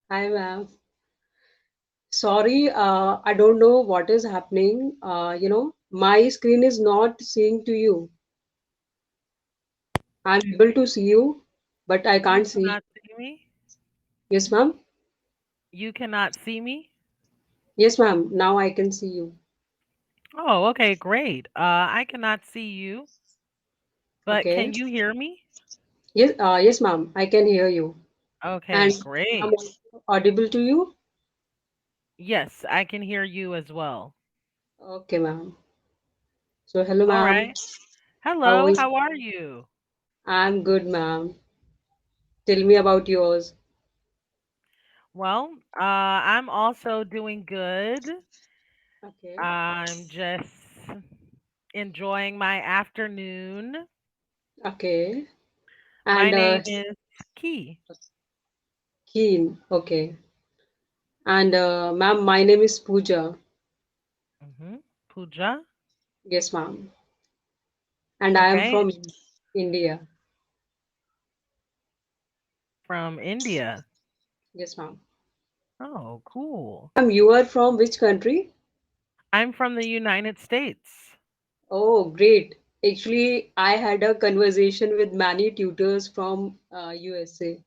Hi, ma'am. Sorry, I don't know what is happening. My screen is not seeing to you. I'm able to see you, but I You can't see. cannot see me? Yes, ma'am. You cannot see me? Yes, ma'am. Now I can see you. Oh, okay, great. I cannot see you, but Okay. can you hear me? Yes, ma'am. I can hear you. And Okay, I'm great. also audible to you. Yes, I can hear you as well. Okay, ma'am. So, hello, All ma'am. right. How are Hello, you? how are you? I'm good, ma'am. Tell me about yours. Well, I'm also doing good. Okay. I'm just enjoying my afternoon. Okay. My And name is Key. Keen. Okay. And ma'am, my name is Pooja. Pooja. Yes, ma'am. And I am Okay, from India. from India. Yes, ma'am. Oh, cool. Ma'am, you are from which country? I'm from the United States. Oh, great. Actually, I had a conversation with many tutors from USA,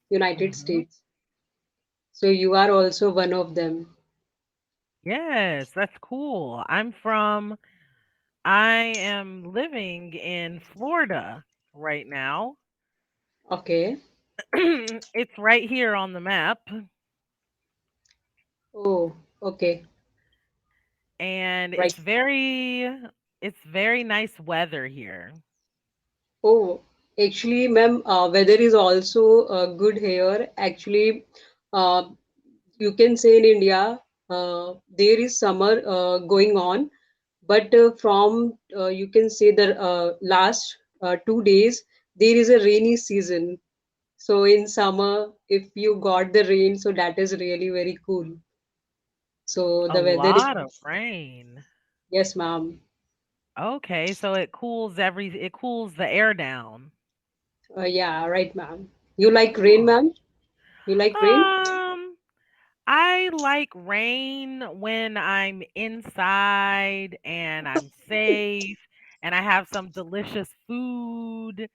United hmm States. So you are also one of them. Yes, that's cool. I am living in Florida right now. Okay. It's right here on the map, Oh, okay. and Right. it's very nice weather here. Oh, actually, ma'am, weather is also good here. Actually, uh, you can say in India, there is summer going on, but from you can say the last 2 days, there is a rainy season. So in summer, if you got the rain, so that is really very cool. So A the weather is, lot of rain. yes, ma'am. Okay, so it cools the air down. Yeah, right, ma'am. You like rain, Oh. ma'am? You like rain? Um, I like rain when I'm inside and I'm safe and I have some delicious food.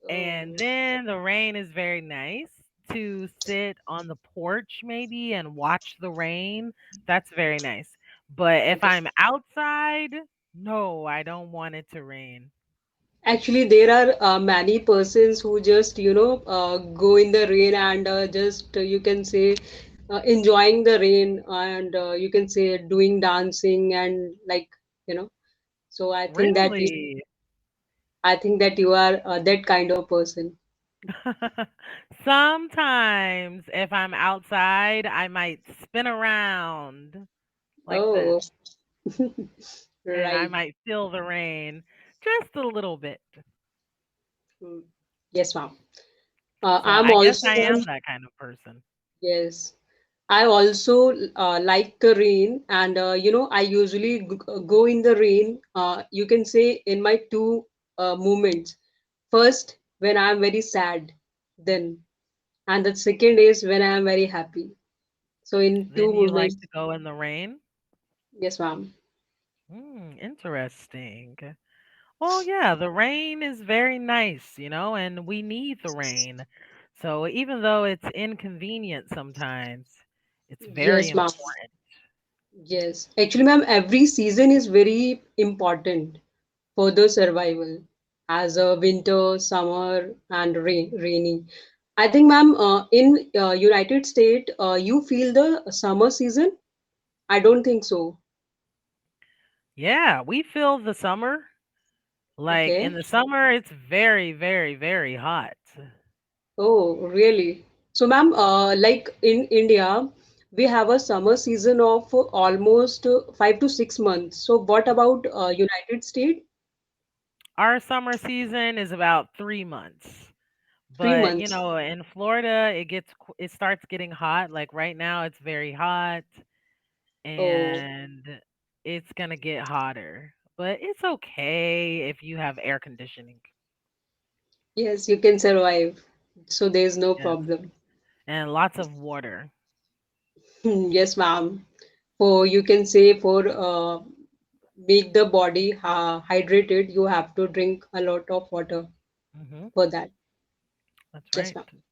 And Oh, then the rain is very nice to sit on the porch maybe and watch the rain. That's very nice. But if okay. I'm outside, no, I don't want it to rain. Actually, there are many persons who just, go in the rain and just, you can say, enjoying the rain and you can say doing dancing and like, you know. So Really? I think that you are that kind of person. Sometimes if I'm outside, I might spin around like this Oh, and I right. might feel the rain just a little bit. Mm. Yes, ma'am. So I'm I guess also, I am that kind of person. yes. I also like the rain, and I usually go in the rain. You can say in my two moments. First, when I am very sad, then, and the second is when I am very happy. So in two Then you like moments, to go in the rain? yes, ma'am. Interesting. Well, yeah, the rain is very nice, and we need the rain. So even though it's inconvenient sometimes, it's very Yes, ma'am. important. Yes, actually, ma'am, every season is very important for the survival, as a winter, summer, and rainy. I think, ma'am, in United States, you feel the summer season? I don't think so. Yeah, we feel the summer. Like Okay. in the summer, it's very, very, very hot. Oh, really? So, ma'am, like in India, we have a summer season of almost 5 to 6 months. So, what about United States? Our summer season is about 3 months. Three But, months. in Florida, it starts getting hot. Like right now, it's very hot Oh, and it's gonna get hotter. But it's okay if you have air conditioning. yes, you can survive. So, there's no Yes. problem. And lots of water. Yes, ma'am. For you can say for make the body hydrated, you have to drink a lot of water Hmm. for that. That's Yes, right. ma'am.